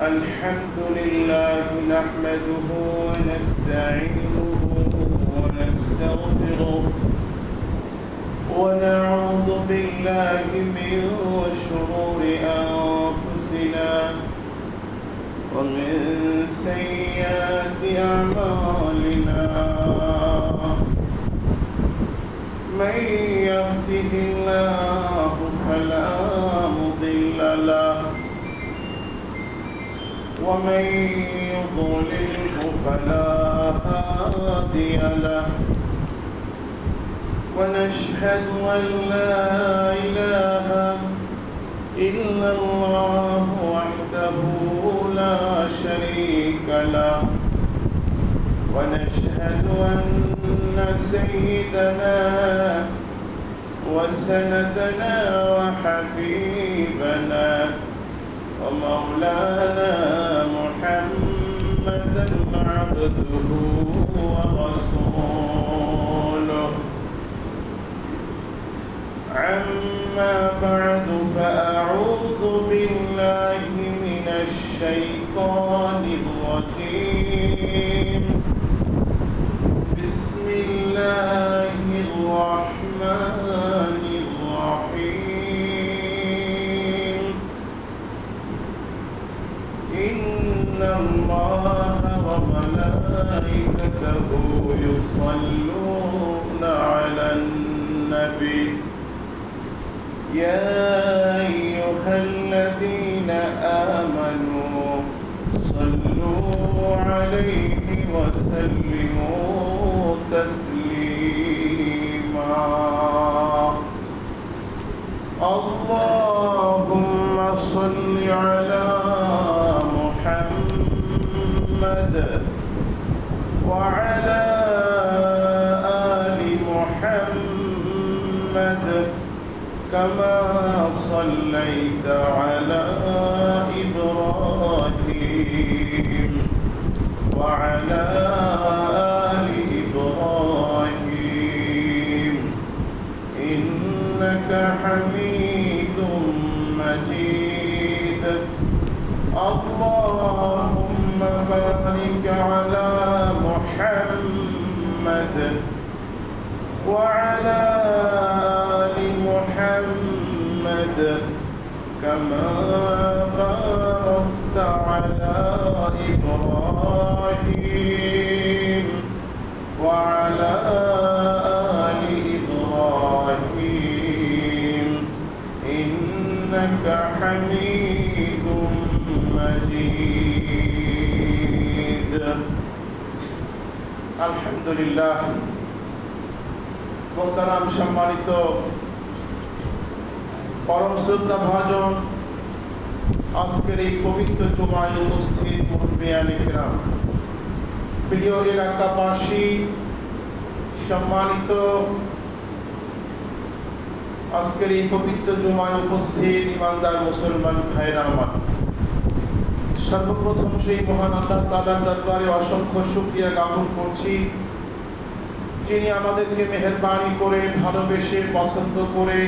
الحمد لله نحمده ونستعينه ونستغفره ونعوذ بالله من شرور أنفسنا ومن سيئات أعمالنا من يهده الله فلا مضل له ومن يضلله فلا هادي له ونشهد أن لا إله إلا الله وحده لا شريك له ونشهد أن سيدنا وسندنا وحبيبنا ومولانا محمدا عبده ورسوله عما بعد فأعوذ بالله من الشيطان الرجيم بسم الله الرحمن الرحيم إن الله وملائكته يصلون على النبي يا أيها الذين آمنوا صلوا عليه وسلموا تسليما اللهم صل على محمد وعلى آل محمد كما صليت على إبراهيم وعلى آل إبراهيم إنك حميد مجيد اللهم بارك على محمد وعلى آل محمد كما باركت على إبراهيم وعلى آل إبراهيم إنك حميد مجيد الحمد لله মোহতারাম সম্মানিত পরম শ্রদ্ধা ভাজন আজকের এই পবিত্র জুমায় উপস্থিত মুরব্বিয়ানে কিরাম, প্রিয় এলাকাবাসী, সম্মানিত আজকের এই পবিত্র জুমায় উপস্থিত ইমানদার মুসলমান ভাইরা আমার, সর্বপ্রথম সেই মহান আল্লাহ তাআলার দরবারে অসংখ্য শুকরিয়া জ্ঞাপন করছি, যিনি আমাদেরকে মেহেরবানি করে ভালোবেসে পছন্দ করে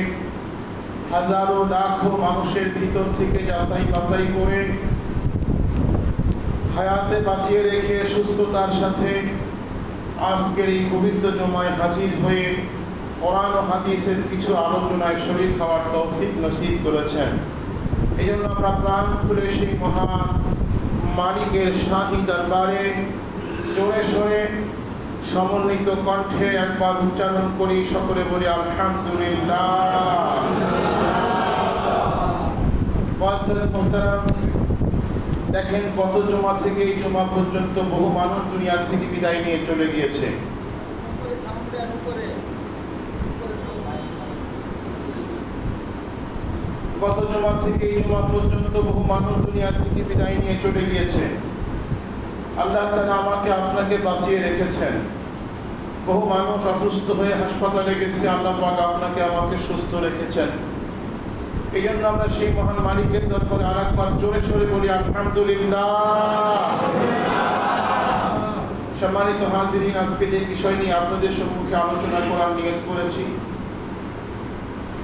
হাজারো লাখো মানুষের ভিতর থেকে যাচাই বাছাই করে হায়াতে বাঁচিয়ে রেখে সুস্থতার সাথে আজকের এই পবিত্র জুমায় হাজির হয়ে কোরআন ও হাদিসের কিছু আলোচনায় শরীক হওয়ার তৌফিক নসিব করেছেন। এই জন্য আমরা প্রাণ খুলে সেই মহান মালিকের শাহী দরবারে জোরে সোরে সমন্বিত কণ্ঠে একবার উচ্চারণ করি, সকলে বলি আলহামদুলিল্লাহ। দেখেন, গত জুমা থেকে এই জুমা পর্যন্ত বহু মানুষ দুনিয়া থেকে বিদায় নিয়ে চলে গিয়েছে। গত জুমা থেকে এই জুমা পর্যন্ত বহু মানুষ দুনিয়া থেকে বিদায় নিয়ে চলে গিয়েছে। আল্লাহ তাআলা আমাকে আপনাকে বাঁচিয়ে রেখেছেন। বহু মানুষ অসুস্থ হয়ে হাসপাতালে গেছে, আল্লাহ পাক আপনাকে আমাকে সুস্থ রেখেছেন। এই জন্য আমরা সেই মহান মালিকের দরবারে আরেকবার জোরে সোরে বলি আলহামদুলিল্লাহ। সম্মানিত হাজিরিন, আজকে যে বিষয় নিয়ে আপনাদের সম্মুখে আলোচনা করার নিয়ত করেছি,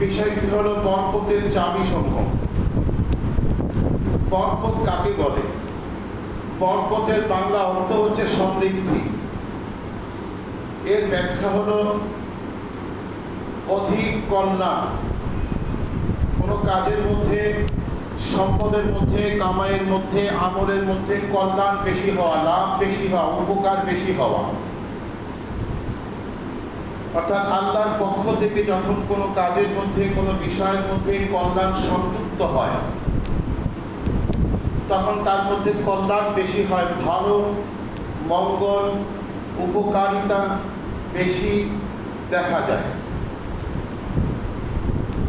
বিষয়টি হলো বরকতের চাবি সমূহ। বরকত কাকে বলে? বরকতের বাংলা অর্থ হচ্ছে সমৃদ্ধি। এর ব্যাখ্যা হলো অধিক কল্যাণ। কোনো কাজের মধ্যে, সম্পদের মধ্যে, কামাইয়ের মধ্যে, আমলের মধ্যে কল্যাণ বেশি হওয়া, লাভ বেশি হওয়া, উপকার বেশি হওয়া। অর্থাৎ আল্লাহর পক্ষ থেকে যখন কোনো কাজের মধ্যে, কোনো বিষয়ের মধ্যে কল্যাণ সংযুক্ত হয়, তখন তার মধ্যে কল্যাণ বেশি হয়, ভালো, মঙ্গল, উপকারিতা বেশি দেখা যায়।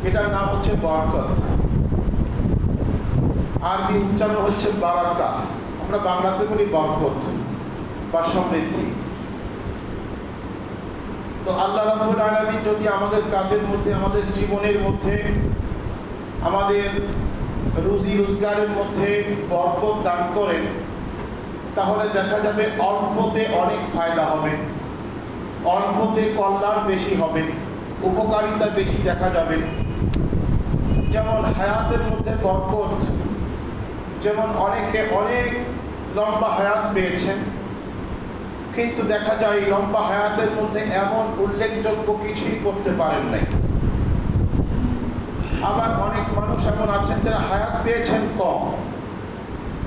এটার নাম হচ্ছে বরকত। আরবি উচ্চারণ হচ্ছে বারাকা। আমরা বাংলাতে বলি বরকত বা সমৃদ্ধি। তো আল্লাহ রাব্বুল আলামিন যদি আমাদের কাজের মধ্যে, আমাদের জীবনের মধ্যে, আমাদের রুজি রোজগারের মধ্যে বরকত দান করেন, তাহলে দেখা যাবে অল্পতে অনেক ফায়দা হবে, অল্পতে কল্যাণ বেশি হবে, উপকারিতা বেশি দেখা যাবে। যেমন হায়াতের মধ্যে বরকত, যেমন অনেকে অনেক লম্বা হায়াত পেয়েছেন, কিন্তু দেখা যায় লম্বা হায়াতের মধ্যে এমন উল্লেখযোগ্য কিছুই করতে পারেন নাই। আবার অনেক মানুষ এমন আছেন যারা হায়াত পেয়েছেন কম,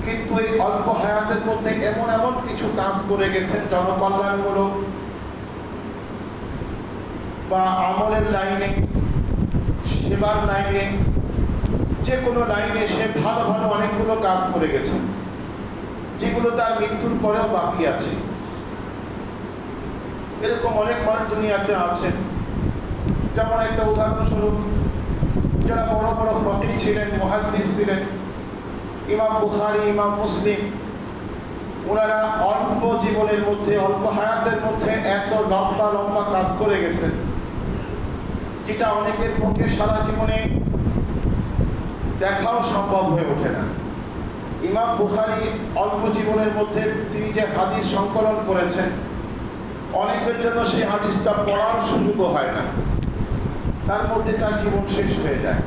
কিন্তু এই অল্প হায়াতের মধ্যে এমন এমন কিছু কাজ করে গেছেন জনকল্যাণমূলক বা আমলের লাইনে, সেবার লাইনে, যে কোনো লাইনে সে ভালো ভালো অনেকগুলো কাজ করে গেছেন, যেগুলো তার মৃত্যুর পরেও বাকি আছে। এরকম অনেক মানুষ দুনিয়াতে আছেন। যেমন একটা উদাহরণস্বরূপ, যারা বড় বড় ফকিহ ছিলেন, মুহাদ্দিস ছিলেন, ইমাম বুখারী, ইমাম মুসলিম, ওনারা অল্প জীবনের মধ্যে, অল্প হায়াতের মধ্যে এত লম্বা লম্বা কাজ করে গেছেন, যেটা অনেকের পক্ষে সারা জীবনে দেখাও সম্ভব হয়ে ওঠে না। ইমাম বুখারী অল্প জীবনের মধ্যে তিনি যে হাদিস সংকলন করেছেন, অনেকের জন্য সেই হাদিসটা পড়ার সুযোগও হয় না, তার মধ্যে তার জীবন শেষ হয়ে যায়।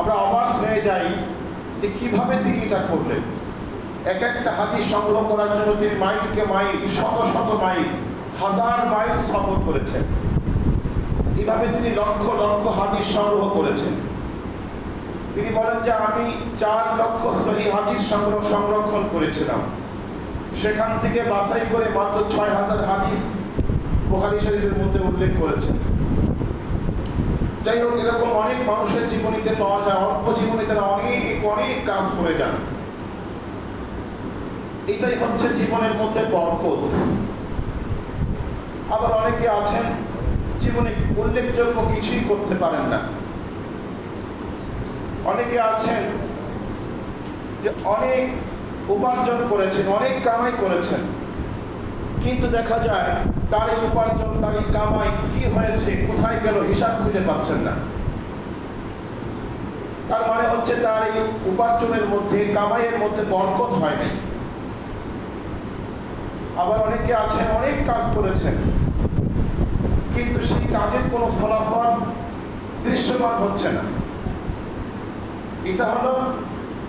আমরা অবাক হয়ে যাই যে কিভাবে তিনি এটা করলেন। এক একটা হাদিস সংগ্রহ করার জন্য তিনি মাইলকে মাইল, শত শত মাইল, হাজার মাইল সফর করেছেন। এভাবে তিনি লক্ষ লক্ষ হাদিস সংগ্রহ করেছেন। তিনি বলেন যে আমি 4 লক্ষ সহিহ হাদিস সংরক্ষণ করেছিলাম, সেখান থেকে বাছাই করে মাত্র 6000 হাদিস বুখারী শরীফের মধ্যে উল্লেখ করেছেন। যাই হোক, এরকম অনেক মানুষের জীবনীতে পাওয়া যায়, অল্প জীবনে তারা অনেক অনেক কাজ করে যান। এটাই হচ্ছে জীবনের মধ্যে বরকত। আবার অনেকে আছেন জীবনে উল্লেখযোগ্য কিছুই করতে পারেন না। অনেকে আছেন যে অনেক উপার্জন করেছেন, অনেক কামাই করেছেন, কিন্তু দেখা যায় তার এই উপার্জন, তার এই কামাই কি হয়েছে, কোথায় গেল, হিসাব খুঁজে পাচ্ছেন না। তার মানে হচ্ছে তার এই উপার্জনের মধ্যে, কামাইয়ের মধ্যে বরকত হয় নাই। আবার অনেকে আছেন অনেক কাজ করেছেন, কিন্তু সেই কাজের কোনো ফলাফল দৃশ্যমান হচ্ছে না। এটা হলো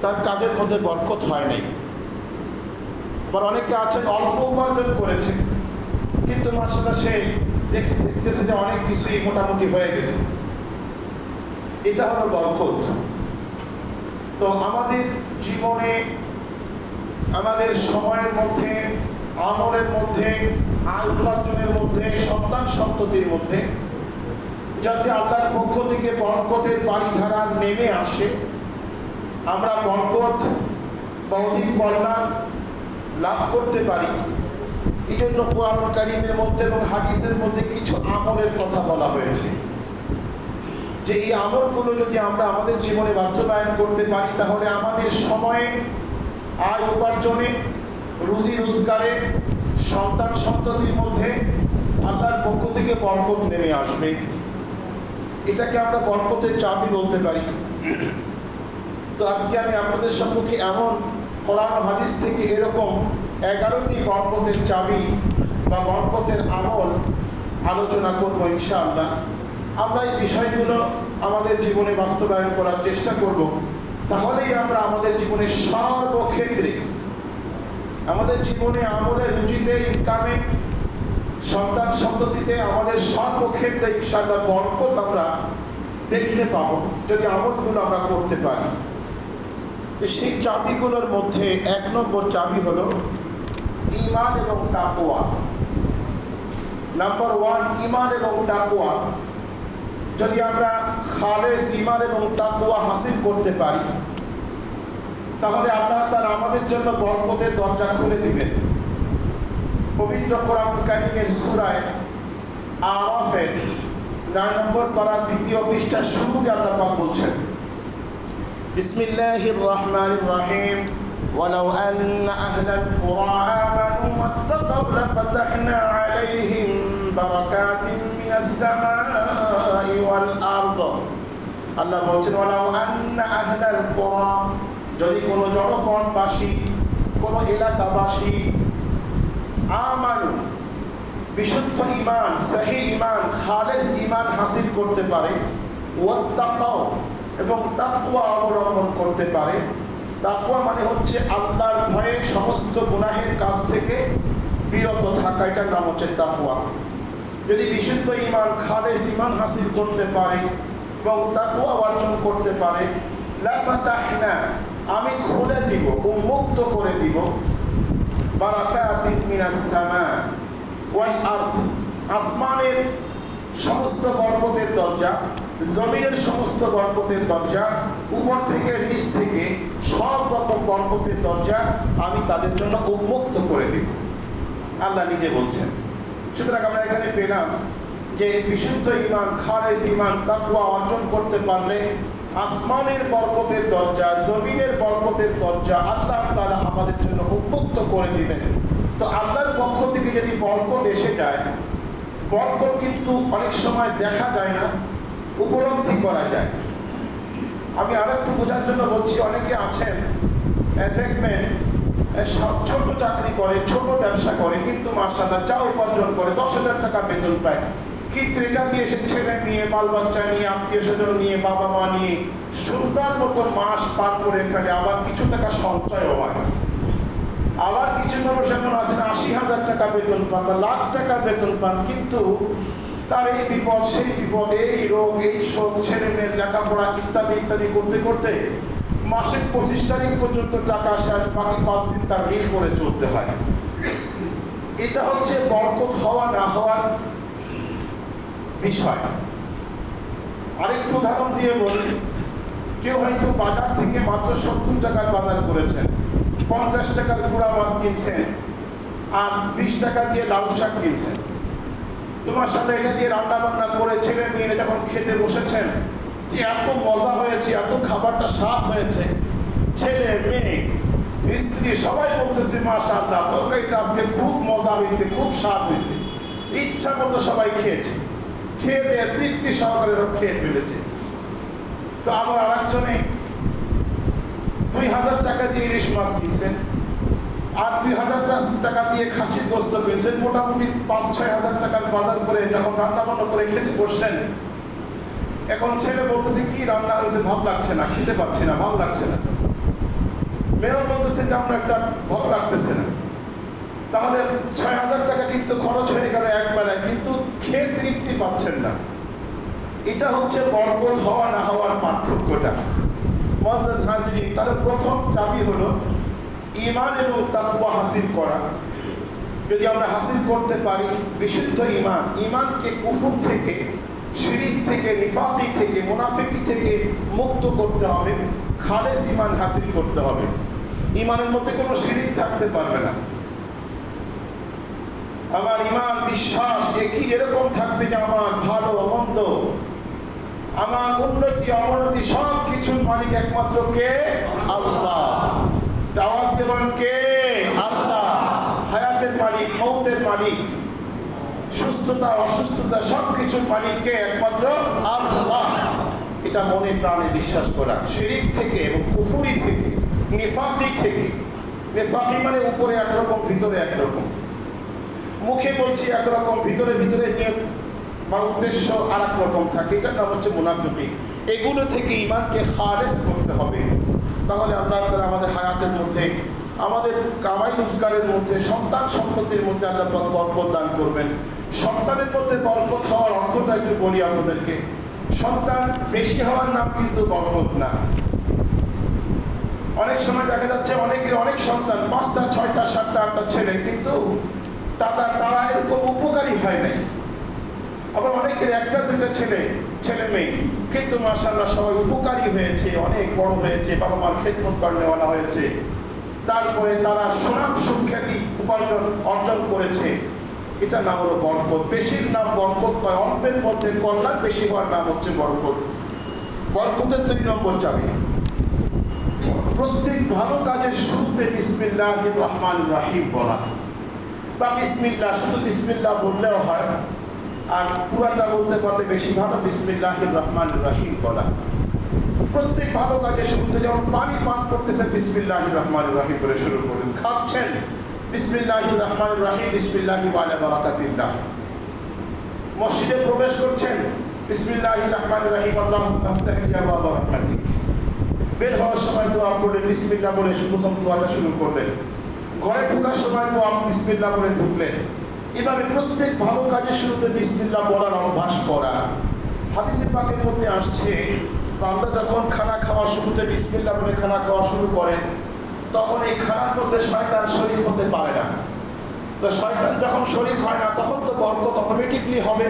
তার কাজের মধ্যে বরকত হয় নাই। আবার অনেকে আছেন অল্প উপার্জন করেছে, কিন্তু মাশাআল্লাহ সে দেখতেছে যে অনেক কিছুই মোটামুটি হয়ে গেছে। এটা হলো বরকত। তো আমাদের জীবনে, আমাদের সময়ের মধ্যে, আমলের মধ্যে, আয় উপার্জনের মধ্যে, সন্তান সন্ততির মধ্যে যাতে আল্লাহর পক্ষ থেকে বরকতের বাড়িধারা নেমে আসে, আমরা বরকত বা অধিক কল্যাণ লাভ করতে পারি, এই জন্য কোরআন কারীমের মধ্যে এবং হাদিসের মধ্যে কিছু আমলের কথা বলা হয়েছে, যে এই আমলগুলো যদি আমরা আমাদের জীবনে বাস্তবায়ন করতে পারি, তাহলে আমাদের সময়ে, আয় উপার্জনে, রুজি রোজগারে, সন্তান সন্ততির মধ্যে আল্লাহর পক্ষ থেকে বরকত নেমে আসবে। এটাকে আমরা বরকতের চাবি বলতে পারি। তো আজকে আমি আপনাদের সম্মুখে এমন কোরআন ও হাদিস থেকে এরকম 11টি বরকতের চাবি বা বরকতের আমল আলোচনা করব ইনশাআল্লাহ। আমরা এই বিষয়গুলো আমাদের জীবনে বাস্তবায়ন করার চেষ্টা করব। তাহলেই আমরা আমাদের জীবনের সর্বক্ষেত্রে, আমাদের জীবনে, আমলে, রুজিতে, ইনকামে, সন্তান সন্ততিতে, আমাদের সর্বক্ষেত্রে ইনশাআল্লাহ বরকত আমরা দেখতে পাবো যদি আমলগুলো আমরা করতে পারি। তো সেই চাবিগুলোর মধ্যে 1 নম্বর চাবি হলো ঈমান এবং তাকওয়া। নাম্বার 1, ঈমান এবং তাকওয়া। যদি আমরা খালেস ঈমান এবং তাকওয়া হাসিল করতে পারি, তাহলে আল্লাহ তাআলা আমাদের জন্য বরকতের দরজা খুলে দিবেন। পবিত্র কোরআন কারীমের সূরা আরাফের 9 নম্বর পারার 2য় পৃষ্ঠার শুরুতে আল্লাহ পাক বলছেন, বিসমিল্লাহির রহমানির রহিম, ওয়ালাউ আন্না আহলাল কুরা আমানু ওয়াত্তাকাউ লাফাতাহনা আলাইহিম বারাকাতিন মিনাস সামাই ওয়াল আরদ। আল্লাহ বলছেন, ওয়ালাউ আন্না আহলাল কুরা, যদি কোনো জনপদবাসী, কোনো এলাকাবাসী, আমানু, বিশুদ্ধ ঈমান, সহিহ ঈমান, খালেস ঈমান হাসিল করতে পারে, ওয়াত্তাকাউ, এবং তাকওয়া অবলম্বন করতে পারে। তাকওয়া মানে হচ্ছে আল্লাহর ভয়ে সমস্ত গুনাহের কাজ থেকে বিরত থাকা, এটার নাম হচ্ছে তাকওয়া। যদি বিশুদ্ধ ঈমান, খালেস ঈমান হাসিল করতে পারে এবং তাকওয়া অর্জন করতে পারে, লাফাতাহনা, আমি খুলে দিব, উন্মুক্ত করে দিব, বারাকাতিন মিনাস সামা ওয়াল আরদ, আসমানের সমস্ত বরকতের দরজা, জমিনের সমস্ত বরকতের দরজা, উপর থেকে নিচ থেকে সব রকম বরকতের দরজা আমি তাদের জন্য উন্মুক্ত করে দিব, আল্লাহ নিজে বলছেন। সুতরাং আমরা এখানে পেলাম যে বিশুদ্ধ ঈমান, খালেস ঈমান, তাকওয়া অর্জন করতে পারলে আসমানের বরকতের দরজা, জমিনের বরকতের দরজা আল্লাহ তাআলা আমাদের জন্য উন্মুক্ত করে দিবেন। তো আল্লাহর পক্ষ থেকে যদি বরকত এসে যায়, বরকত কিন্তু অনেক সময় দেখা যায় না, উপলব্ধি করা যায়। আমি আরেকটু বোঝার জন্য বলছি, অনেকে আছেন দেখবেন ছোট চাকরি করে, ছোট ব্যবসা করে, কিন্তু মাশাআল্লাহ যা উপার্জন করে 10,000 টাকা বেতন পায়, কিন্তু এটা দিয়ে সে ছেলে নিয়ে, বাল বাচ্চা নিয়ে, আত্মীয় স্বজন নিয়ে, বাবা মা নিয়ে সুন্দর মতো মাস পার করে ফেলে, আবার কিছু টাকা সঞ্চয়ও হয়। আবার কিছু মানুষ এমন আছেন 80,000 টাকা বেতন পান বা লাখ টাকা বেতন পান, কিন্তু তার এই বিপদ, সেই বিপদ, এই রোগ, এই শোক, ছেলে মেয়ের লেখাপড়া ইত্যাদি ইত্যাদি করতে করতে মাসের 25 তারিখ পর্যন্ত টাকা আসে, আর বাকি 5 দিন তার ঋণ করে চলতে হয়। এটা হচ্ছে বরকত হওয়া না হওয়ার বিষয়। আরেকটু উদাহরণ দিয়ে বলি, কেউ হয়তো বাজার থেকে মাত্র 70 টাকার বাজার করেছেন, 50 টাকার গুঁড়া মাছ কিনছেন, আর 20 টাকা দিয়ে লাউ শাক কিনছেন। তোমার সাথে এটা দিয়ে রান্না বান্না করে ছেলে মেয়ে যখন খেতে বসেছেন, এত মজা হয়েছে, এত খাবারটা স্বাদ হয়েছে, ছেলে মেয়ে স্ত্রী সবাই বলতেছে মাশাআল্লাহ, তরকারিটা আজকে খুব মজা হয়েছে, খুব স্বাদ হয়েছে। ইচ্ছা মতো সবাই খেয়েছে, খেয়ে দিয়ে তৃপ্তি সহকারে খেয়ে ফেলেছে। তো আবার আরেকজনে 2,000 টাকা দিয়ে ইলিশ মাছ কিনছেন, আর 2,000 টাকা দিয়ে খাসির গোস্ত কিনছেন, মোটামুটি 5-6 হাজার টাকার বাজার করে যখন রান্না বান্না করে খেতে বসছেন, এখন ছেলে বলতেছে কি রান্না হয়েছে, ভালো লাগছে না, খেতে পাচ্ছি না, ভালো লাগছে না। মেয়েও বলতেছে যে আমরা একটা ভালো লাগতেছে না। তাহলে 6,000 টাকা কিন্তু খরচ হয়ে গেল একবেলায়, কিন্তু খেয়ে তৃপ্তি পাচ্ছেন না। এটা হচ্ছে বরকত হওয়া না হওয়ার পার্থক্যটা। মুআজ্জাজ হাজিরিন, তার প্রথম চাবি হলো ঈমান এবং তাকওয়া হাসিল করা। যদি আমরা হাসিল করতে পারি বিশুদ্ধ ঈমান, ঈমানকে কুফর থেকে, শিরিক থেকে, নিফাকি থেকে, মুনাফিকি থেকে মুক্ত করতে হবে, খালেস ঈমান হাসিল করতে হবে। ঈমানের মধ্যে কোনো শিরিক থাকতে পারবে না। আমার ঈমান, বিশ্বাস একই এরকম থাকবে যে আমার ভালো মন্দ, আমার উন্নতি অবনতি সব কিছুর মালিক একমাত্র কে? আল্লাহ। আওয়াজ দেবেন কে? আল্লাহ। হায়াতের মালিক, মৌতের মালিক, সুস্থতা অসুস্থতা সব কিছুর মালিক কে? একমাত্র আল্লাহ। এটা মনে প্রাণে বিশ্বাস করা। শিরিক থেকে এবং কুফরি থেকে, নিফাকি থেকে। নিফাকি মানে উপরে একরকম, ভিতরে একরকম। মুখে বলছি একরকম, ভিতরে ভিতরে নিয়ত বা উদ্দেশ্য আর এক রকম থাকে, এটার নাম হচ্ছে মুনাফিকি। এগুলো থেকে ঈমানকে খালেস করতে হবে। হায়াতের মধ্যে, আমাদের কামাই রোজগারের মধ্যে, সন্তান সন্ততির মধ্যে আল্লাহ পাক বরকত দান করবেন। সন্তানের মধ্যে বরকত হওয়ার অর্থটা একটু বলি আপনাদেরকে। সন্তান বেশি হওয়ার নাম কিন্তু বরকত না। অনেক সময় দেখা যাচ্ছে অনেকের অনেক সন্তান, 5টা 6টা 7টা 8টা ছেলে, কিন্তু তারা এরকম উপকারী হয় নাই। আবার অনেকের 1টা 2টা ছেলে মেয়ে, কিন্তু মাশাআল্লাহ সবাই উপকারী হয়েছে, অনেক বড় হয়েছে, বাবা মার খেদমত করেওয়ালা হয়েছে। তারপরে তারা সুনাম সুখ্যাতি অর্জন করেছে। এটা নাম হলো বরকত। বেশির নাম বরকত নয়, অল্পের মধ্যে কল্যাণ বেশি হওয়ার নাম হচ্ছে বরকত। বরকতের 2 নম্বর চাবি, প্রত্যেক ভালো কাজের শুরুতে বিসমিল্লাহির রহমানির রহিম বলা, বা বিসমিল্লাহ, শুধু বিসমিল্লাহ বললেও হয়, আর পুরাটা বলতে পারলে বেশি ভালো, বিসমিল্লাহির রহমানির রহিম বলা। প্রত্যেক ভালো কাজের শুরুতে, যেমন পানি পান করতেছেন বিসমিল্লাহির রহমানির রহিম বলে শুরু করুন, খাচ্ছেন বিসমিল্লাহির রহমানির রহিম, বিসমিল্লাহি ওয়া আলা বারাকাতিল্লাহ। মসজিদে প্রবেশ করছেন বিসমিল্লাহির রহমানির রহিম, আল্লাহুম্মা আফতাহ লিয়া বাবা রাহমাতিক। বের হওয়ার সময় দোয়া করলেন, বিসমিল্লাহ বলে প্রথম দোয়াটা শুরু করলেন। ঘরে ঢোকার সময় দোয়া বিসমিল্লাহ বলে ঢুকলেন। এভাবে প্রত্যেক ভালো কাজের শুরুতে বিসমিল্লাহ বলার অভ্যাস করা। হাদিসে পাকের মধ্যে আসছে, বান্দা যখন খানা খাওয়া শুরুতে বিসমিল্লাহ বলে খানা খাওয়া শুরু করেন, তখন এই খানার মধ্যে শয়তান শরীক হতে পারে না। তো শয়তান যখন শরীক হয় না, তখন তো বরকত অটোমেটিকলি হবে।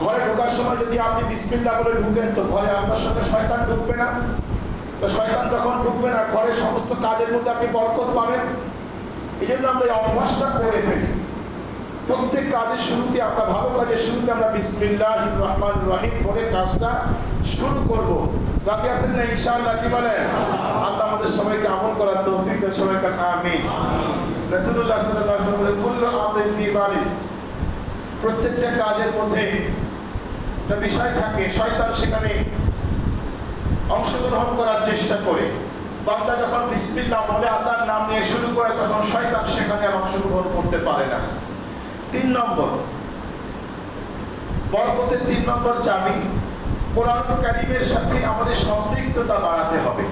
ঘরে ঢোকার সময় যদি আপনি বিসমিল্লাহ বলে ঢুকেন, তো ঘরে আপনার সাথে শয়তান ঢুকবে না। তো শয়তান যখন ঢুকবে না, ঘরের সমস্ত কাজের মধ্যে আপনি বরকত পাবেন। এই জন্য আমরা এই অভ্যাসটা করে ফেলি। প্রত্যেক কাজের শুরুতে, আমরা ভালো কাজের শুরুতে আমরা বিসমিল্লাহির রহমানির রহিম বলে কাজটা শুরু করব। রাজি আছেন না ইনশাআল্লাহ? কি বলেন? আল্লাহ আমাদের সবাইকে আমল করার তৌফিক দেন, সবাইকে আমিন। রাসূলুল্লাহ সাল্লাল্লাহু আলাইহি ওয়াসাল্লাম বলেন, কুল্লু আমরিন ফি বালিন, প্রত্যেকটা কাজের মধ্যে একটা বিষয় থাকে, শয়তান সেখানে অংশগ্রহণ করার চেষ্টা করে। বান্দা যখন বিসমিল্লাহ বলে, আল্লাহর নাম নিয়ে শুরু করে, তখন শয়তান সেখানে আর অংশগ্রহণ করতে পারে না। 3 নম্বর বরকতের 3 নম্বর চাবি, কোরআন কারীমের সাথে আমাদের সম্পৃক্ততা বাড়াতে হবে।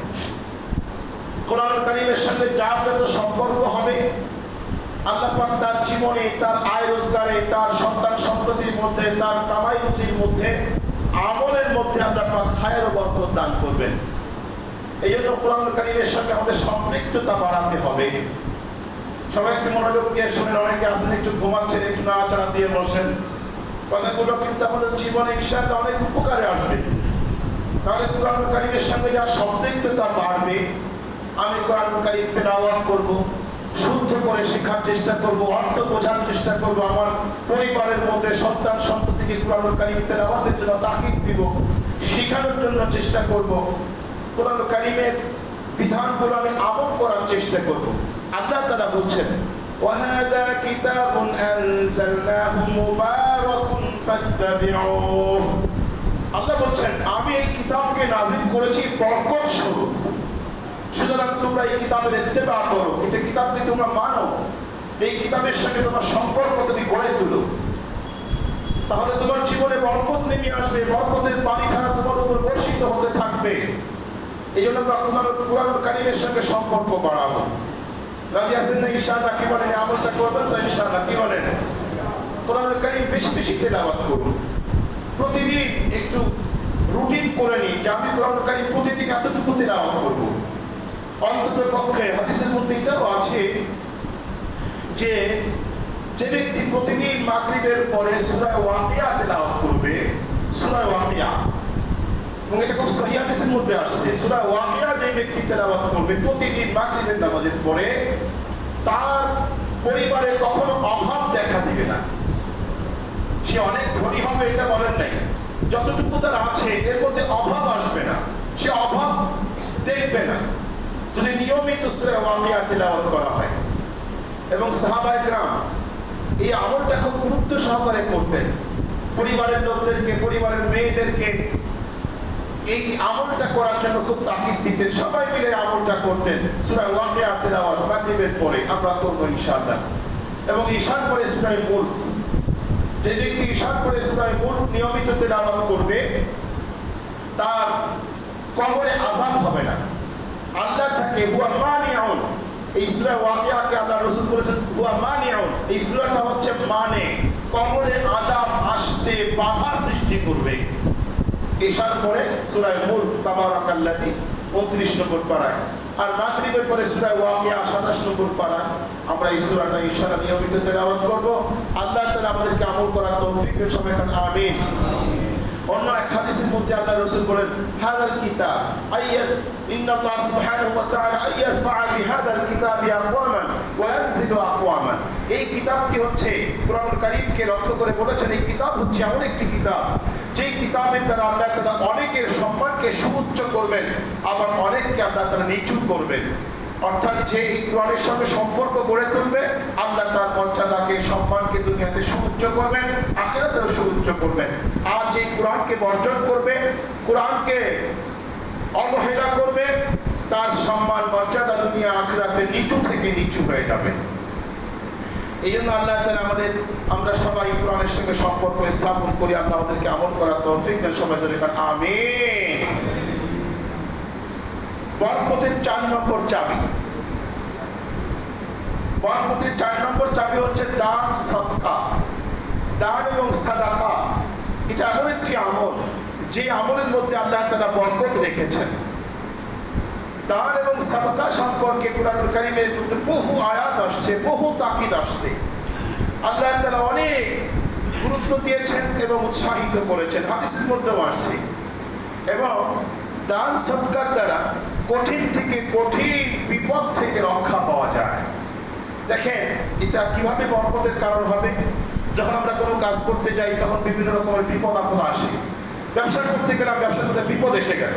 কোরআন কারীমের সাথে যার যত সম্পর্ক হবে, আল্লাহ পাক তার জীবনে, তার আয় রোজগারে, তার সন্তান সন্ততির মধ্যে, তার কামাই রুজির মধ্যে, আমলের মধ্যে আল্লাহ পাক খায়ের ও বরকত দান করবেন। এই জন্য কোরআন কারীমের সাথে আমাদের সম্পৃক্ততা বাড়াতে হবে। সবাই একটু মনোযোগ দিয়ে শুনেন। অনেকে আছেন একটু ঘুমাচ্ছেন, একটু নাড়াচাড়া দিয়ে বসেন, কথাগুলো কিন্তু আমাদের জীবনে ইনশাআল্লাহ অনেক উপকারে আসবে। তাহলে কোরআন কারীমের সঙ্গে যা সম্পৃক্ততা বাড়বে, আমি কোরআন কারীম তেলাওয়াত করব, শুদ্ধ করে শেখার চেষ্টা করব, অর্থ বোঝার চেষ্টা করব, আমার পরিবারের মধ্যে সন্তান সন্ততিকে কোরআন কারীম তেলাওয়াতের জন্য তাকিদ দিব, শেখানোর জন্য চেষ্টা করব, কোরআন কারীমের বিধানগুলো আমি আমল করার চেষ্টা করব। আল্লাহ তাআলা বলছেন, ওয়াহাদা কিতাবুন আনজালনাহু মুবারাকুন ফাত্তাবিউহ। আল্লাহ বলছেন, আমি এই কিতাবকে নাযিল করেছি বরকত স্বরূপ, সুতরাং তোমরা এই কিতাবের ইত্তেবা করো, এই কিতাবকে তোমরা মানো, এই কিতাবের সঙ্গে তোমার সম্পর্ক তুমি গড়ে তুলো, তাহলে তোমার জীবনে বরকত নেমে আসবে, বরকতের পানিধারা তোমার উপর বর্ষিত হতে থাকবে। এই জন্য আমরা তোমার কোরআন কারীমের সঙ্গে সম্পর্ক বাড়াবো। রাজি আছেন না ইনশাআল্লাহ? কি বলেন? আমলটা করবেন তো ইনশাআল্লাহ? কি বলেন? কোরআন কারীম বেশি বেশি তেলাওয়াত করুন। প্রতিদিন একটু রুটিন করে নিন যে আমি কোরআন কারীম প্রতিদিন এতটুকু তেলাওয়াত করব। অন্তত পক্ষে হাদিসের মধ্যে এটাও আছে যে যে ব্যক্তি প্রতিদিন মাগরিবের পরে সূরা ওয়াকিয়া তেলাওয়াত করবে, সূরা ওয়াকিয়া, এবং এটা খুব সহিহ হাদিসের মধ্যে আসছে, সূরা ওয়াকিয়া যে ব্যক্তি তেলাওয়াত করবে প্রতিদিন মাগরিবের নামাজের পরে, তার পরিবারে কখনো অভাব দেখা দিবে না। সে অনেক ধনী হবে এটা বলেন নাই, যতটুকু তার আছে এর মধ্যে অভাব আসবে না, সে অভাব দেখবে না যদি নিয়মিত সূরা ওয়াকিয়া তেলাওয়াত করা হয়। এবং সাহাবায়ে কেরাম এই আমলটা খুব গুরুত্ব সহকারে করতেন। পরিবারের লোকদেরকে, পরিবারের মেয়েদেরকে এই আমলটা করার জন্য খুব তাকিদ দিতেন। সবাই মিলে আমলটা করতেন। সূরা ওয়াকিয়া তেলাওয়াত মাগরিবের পরে আমরা করব ইনশাআল্লাহ। এবং ঈশার পরে সূরা মুলক, যে ব্যক্তি ঈশার পরে সূরা মুলক নিয়মিত তেলাওয়াত করবে, তার কবরে আযাব হবে না। আল্লাহ তাকে হুয়া এই সূরা ওয়াকিয়াকে আল্লাহ রাসূল বলেছেন হুয়া মানিউন, এই সূরাটা হচ্ছে মানে কবরে আযাব আসতে বাধা সৃষ্টি করবে। ঈশার পরে সূরা মুলক তাবারাকাল্লাযী 29 নম্বর পারায়, আর মাগরিবের পরে সূরা ওয়াকিয়া 27 নম্বর পারায় আমরা এই সূরাটা ইনশাআল্লাহ নিয়মিত তেলাওয়াত করব। আল্লাহ তাআলা আমাদেরকে আমল করার তৌফিক দেন, সবাই বলেন আমিন। অন্য এক হাদিসের মধ্যে আল্লাহ রাসূল বলেন হাযাল কিতাব আইয়াত ইন্নাল্লাহ সুবহানাহু ওয়া তাআলা আইয়ারফা বিহাযাল কিতাবি আকওয়ামান ওয়া ইয়ানজিলু আকওয়ামান। এই কিতাবটি হচ্ছে কুরআনুল কারীমকে লক্ষ্য করে বলেছেন এই কিতাব হচ্ছে এমন একটি কিতাব যেই কিতাবের দ্বারা আল্লাহ তাআলা অনেকের সম্মানকে সুউচ্চ করবেন, আবার অনেককে আল্লাহ তাআলা নিচু করবেন। অর্থাৎ যে এই কোরআনের সঙ্গে সম্পর্ক গড়ে তুলবে আল্লাহ তার মর্যাদাকে সম্মানকে দুনিয়াতে সুউচ্চ করবেন, আখিরাতেও সুউচ্চ করবেন। আর যে কোরআনকে বর্জন করবে, কোরআনকে অবহেলা করবে, তার সম্মান মর্যাদা দুনিয়া আখিরাতে নিচু থেকে নিচু হয়ে যাবে। এই জন্য আল্লাহ তাআলা আমরা সবাই কোরআনের সঙ্গে সম্পর্ক স্থাপন করি। আল্লাহ আমাদেরকে আমল করার তৌফিক দেন, সবাই বলি আমিন। বরকতের 4 নম্বর চাবি, বরকতের 4 নম্বর চাবি হচ্ছে দান সাদকা। দান এবং সাদাকা এটা এমন একটি আমল যে আমলের মধ্যে আল্লাহ তাআলা বরকত রেখেছেন। দান এবং সাদাকা সম্পর্কে কুরআনুল কারীমের বহু আয়াত আসছে, বহু তাকিদ আসছে। আল্লাহ তাআলা অনেক গুরুত্ব দিয়েছেন এবং উৎসাহিত করেছেন, হাদিসের মধ্যেও আসছে। এবং দান সাদকার দ্বারা কঠিন থেকে কঠিন বিপদ থেকে রক্ষা পাওয়া যায়। দেখেন এটা কিভাবে বরকতের কারণ হবে। যখন আমরা কোনো কাজ করতে যাই তখন বিভিন্ন রকমের বিপদ আপদ আসে। ব্যবসা করতে গেলাম, ব্যবসার মধ্যে বিপদ এসে গেল,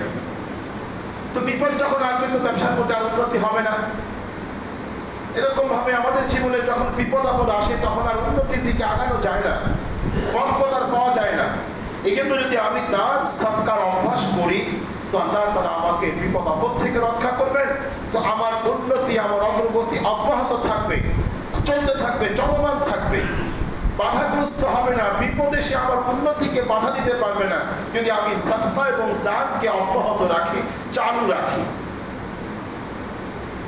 তো বিপদ যখন আসবে তো ব্যবসার মধ্যে আর উন্নতি হবে না। এরকম ভাবে আমাদের জীবনে যখন বিপদ আপদ আসে তখন আর উন্নতির দিকে আগানো যায় না, বরকত আর পাওয়া যায় না। এই জন্য যদি আমি দান সাদকার অভ্যাস করি তো আল্লাহ তাআলা আমাকে বিপদ আপদ থেকে রক্ষা করবেন, তো আমার উন্নতি, আমার অগ্রগতি অব্যাহত থাকবে, চলতে থাকবে, চলমান থাকবে, বাধাগ্রস্ত হবে না। বিপদে সে আমার উন্নতিকে বাধা দিতে পারবে না যদি আমি সাদকা এবং দানকে অব্যাহত রাখি, চালু রাখি।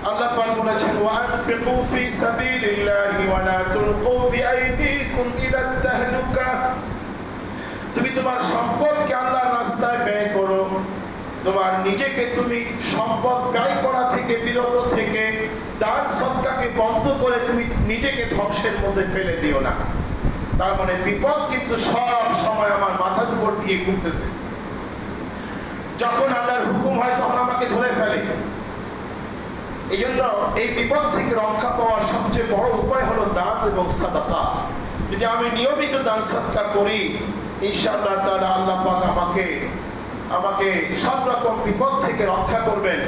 আল্লাহ পাক বলেছেন ওয়ানফিকু ফি সাবিলিল্লাহি ওয়া লা তুলকু বিআইদিকুম ইলা তাহলুকা। তুমি তোমার সম্পদকে আল্লাহর রাস্তায় ব্যয় করো, তোমার নিজেকে তুমি সম্পদ ব্যয় করা থেকে বিরত থেকে দান সদকাকে বন্ধ করে তুমি নিজেকে ধ্বংসের মধ্যে ফেলে দিও না। তার মানে বিপদ কিন্তু সব সময় আমার মাথার উপর দিয়ে ঘুরতেছে। যখন আল্লাহর হুকুম হয় তখন আমাকে ধরে ফেলে। এই জন্য এই বিপদ থেকে রক্ষা পাওয়ার সবচেয়ে বড় উপায় হলো দান এবং সাদাকা। যদি আমি নিয়মিত দান সাদকা করি ইনশাআল্লাহ তাআলা আল্লাহ পাক আমাকে সব রকম বিপদ থেকে রক্ষা করবেন।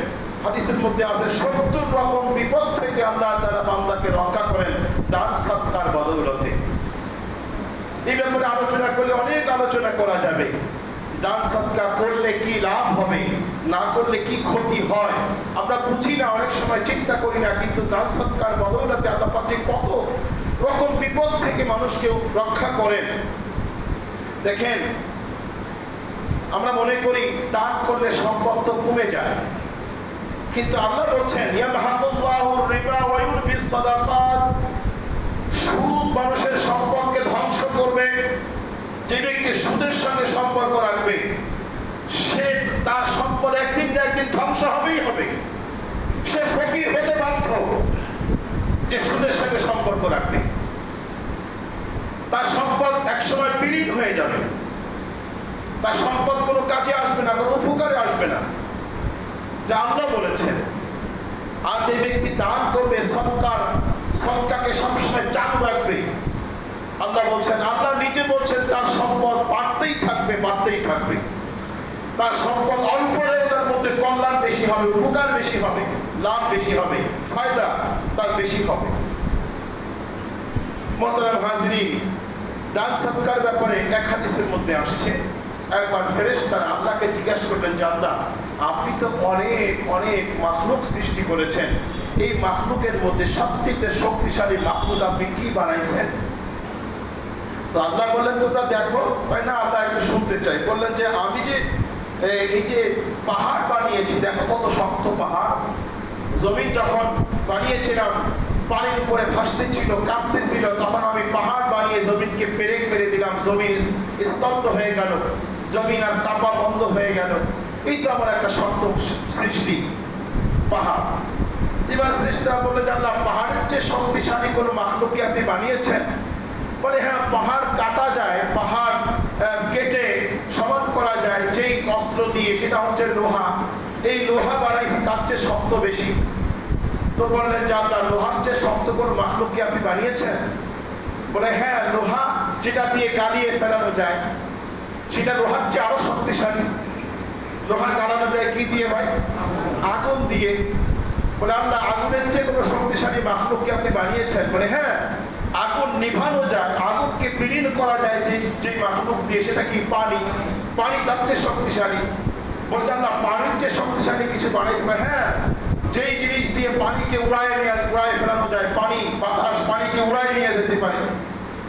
হাদিসের মধ্যে আছে 70 রকম বিপদ থেকে আল্লাহ তাআলা বান্দাকে রক্ষা করেন দান সাদকার বদৌলতে। এই ব্যাপারে আলোচনা করলে অনেক আলোচনা করা যাবে। দান সাদকা করলে কি লাভ হবে, না করলে কি ক্ষতি হয় আমরা বুঝি না, অনেক সময় চিন্তা করি না, কিন্তু দান সাদকার বদৌলতে আল্লাহ পাক কত রকম বিপদ থেকে মানুষকে রক্ষা করেন। দেখেন আমরা মনে করি দান করলে সম্পদ তো কমে যায়, কিন্তু আল্লাহ বলছেন ইয়ামহাকুল্লাহুর রিবা ওয়া ইউরবিস সাদাকাত। সুদ মানুষের সম্পদকে ধ্বংস করবে। যে ব্যক্তি সুদের সঙ্গে সম্পর্ক রাখবে সে তার সম্পদ একদিন না একদিন ধ্বংস হবেই হবে। সে ফকির হতে বাধ্য যে সুদের সঙ্গে সম্পর্ক রাখবে। তার সম্পদ একসময় বিলীন হয়ে যাবে, তার সম্পদ কোনো কাজে আসবে না, কোনো উপকারে আসবে না, যা আল্লাহ বলেছেন। আর যে ব্যক্তি দান করবে, সদকাকে সবসময় চালু রাখবে, আল্লাহ বলছেন, আল্লাহ নিজে বলছেন তার সম্পদ বাড়তেই থাকবে, বাড়তেই থাকবে। তার সম্পদ অল্প হলেও তার মধ্যে কল্যাণ বেশি হবে, উপকার বেশি হবে, লাভ বেশি হবে, ফায়দা তার বেশি হবে। মুহতারাম হাজিরিন, দান সাদকার ব্যাপারে এক হাদিসের মধ্যে আসছে, একবার ফেরেশতারা আল্লাহকে জিজ্ঞাসা করলেন যে আল্লাহ, আপনি তো অনেক অনেক মাখলুক সৃষ্টি করেছেন, এই মাখলুকের মধ্যে সবচেয়ে শক্তিশালী মাখলুক আপনি কি বানাইছেন? তো আল্লাহ বললেন তোমরা দেখো। না, আল্লাহ একটু শুনতে চাই। বললেন যে আমি যে এই যে পাহাড় বানিয়েছি, দেখো কত শক্ত পাহাড়, জমিন যখন বানিয়েছিলাম পানির উপরে ভাসতেছিল, কাঁপতেছিল, তখন আমি পাহাড় বানিয়ে জমিনকে পেরেক মেরে দিলাম, জমিন স্তব্ধ হয়ে গেল, জমিন আর কাঁপা বন্ধ হয়ে গেল। এই তো আমার একটা শব্দ সৃষ্টি, পাহাড়। এবার ফেরেশতারা বলে যে আল্লাহ, পাহাড়ের চেয়ে শক্তিশালী কোনো মাখলুক কি আপনি বানিয়েছেন? বলে হ্যাঁ, পাহাড় কাটা যায়, পাহাড় কেটে সমান করা যায় যেই অস্ত্র দিয়ে, সেটা হচ্ছে লোহা। এই লোহা বানাইছি, তার চেয়ে শক্ত বেশি। তো বললেন যে আল্লাহ, লোহার চেয়ে শক্ত কোনো মাখলুক কি আপনি বানিয়েছেন? বলে হ্যাঁ, লোহা যেটা দিয়ে গালিয়ে ফেলানো যায়, সেটা লোহার চেয়ে আরো শক্তিশালী। লোহা গালানো যায় কি দিয়ে ভাই? আগুন দিয়ে। বলে আল্লাহ, আগুনের চেয়ে কোনো শক্তিশালী মাখলুক কি আপনি বানিয়েছেন? বলে হ্যাঁ, আগুন নিভানো যায়, আগুনকে বিলীন করা যায় যে মাখলুক দিয়ে, সেটা কি? পানি। পানি তার চেয়ে শক্তিশালী। বলতে আল্লাহ, পানির চেয়ে শক্তিশালী কিছু বানিয়েছে? হ্যাঁ, যেই জিনিস দিয়ে পানিকে উড়ায় ফেলানো যায়, পানি, বাতাস পানিকে উড়ায় নিয়ে যেতে পারে,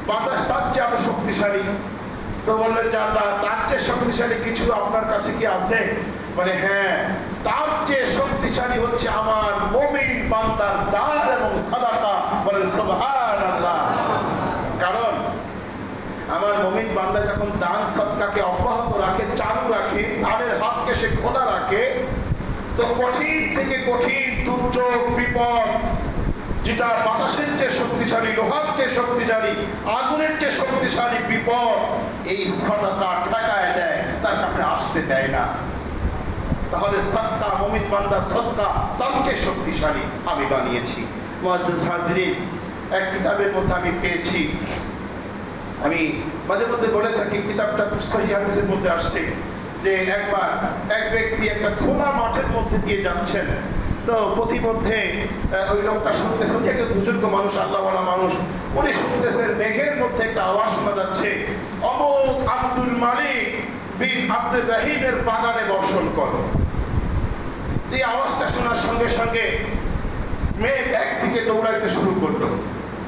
বাতাস তার চেয়ে আরো শক্তিশালী। তো বললেন যে আল্লাহ, তার চেয়ে শক্তিশালী কিছু আপনার কাছে কি আছে? বলে হ্যাঁ, তার চেয়ে শক্তিশালী হচ্ছে আমার মুমিন বান্দার দান এবং সাদাকা। বলে সুবহানাল্লাহ। কারণ আমার মুমিন বান্দা যখন দান সাদকাকে অব্যাহত রাখে, চালু রাখে, দানের হাতকে সে খোলা রাখে, তো কঠিন থেকে কঠিন দুর্যোগ, বিপদ, যেটা বাতাসের চেয়ে শক্তিশালী, লোহার চেয়ে শক্তিশালী, আগুনের চেয়ে শক্তিশালী বিপদ, এই সাদাকা ঠেকায় দেয়, তার কাছে আসতে দেয় না। তাহলে সাদকা, মুমিন বান্দার সাদকা তার চেয়ে শক্তিশালী আমি বানিয়েছি। মুআজ্জাজ হাজিরিন, এক কিতাবের মধ্যে আমি পেয়েছি, আমি মাঝে মধ্যে বলে থাকি, কিতাবটা সহিহ হাদিসের মধ্যে আসছে যে একবার এক ব্যক্তি একটা খোলা মাঠের মধ্যে দিয়ে যাচ্ছেন। তো পথিমধ্যে ওই লোকটা শুনতেছেন, একটা বুজুর্গ মানুষ, আল্লাহওয়ালা মানুষ, উনি শুনতেছেন মেঘের মধ্যে একটা আওয়াজ শোনা যাচ্ছে, অমুক আব্দুল মালিক বিন আব্দুর রহিমের বাগানে বর্ষণ করো। এই আওয়াজটা শোনার সঙ্গে সঙ্গে মেঘ একদিকে দৌড়াইতে শুরু করলো।